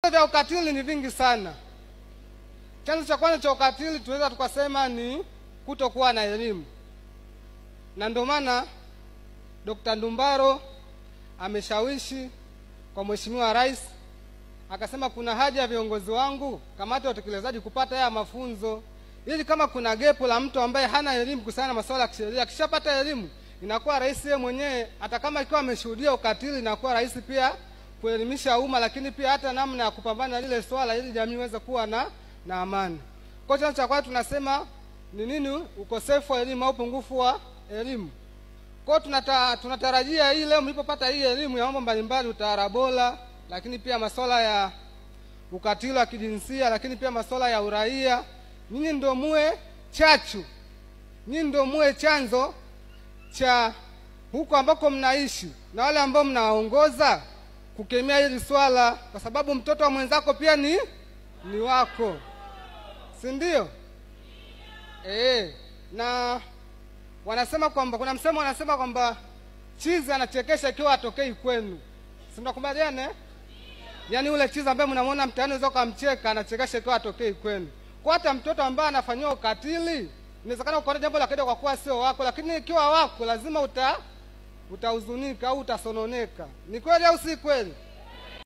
vya ukatili ni vingi sana. Chanzo cha kwanza cha ukatili tunaweza tukasema ni kutokuwa na elimu. Na ndio maana Dr. Ndumbaro ameshawishi kwa Mheshimiwa Rais, akasema kuna haja ya viongozi wangu, kamati ya utekelezaji, kupata haya mafunzo, ili kama kuna gepo la mtu ambaye hana elimu kuhusiana na masuala ya kisheria, akishapata elimu inakuwa rahisi yeye mwenyewe, hata kama ikiwa ameshuhudia ukatili, inakuwa rahisi pia kuelimisha umma, lakini pia hata namna ya kupambana lile swala ili jamii iweze kuwa na amani. Kwa chanzo cha kwanza tunasema ni nini? Ukosefu wa elimu au upungufu wa elimu. Kwa tunatarajia hii leo mlipopata hii elimu ya mambo mbalimbali, utawala bora, lakini pia masuala ya ukatili wa kijinsia, lakini pia masuala ya uraia, nyinyi ndio muwe chachu, nyinyi ndio muwe chanzo cha huko ambako mnaishi na wale ambao mnaongoza kukemea hili swala, kwa sababu mtoto wa mwenzako pia ni wako, si ndio? Na wanasema kwamba kuna msemo wanasema kwamba chizi anachekesha ikiwa atokei kwenu. Si mnakubaliana? Yaani ule chizi ambaye mnamuona mtaani unaweza kumcheka, anachekesha ikiwa atokei kwenu. Kwa hata mtoto ambaye anafanywa ukatili, inawezekana ukaona jambo la kawaida kwa kuwa sio wako, lakini ikiwa wako lazima utahuzunika au utasononeka. Ni kweli au si kweli?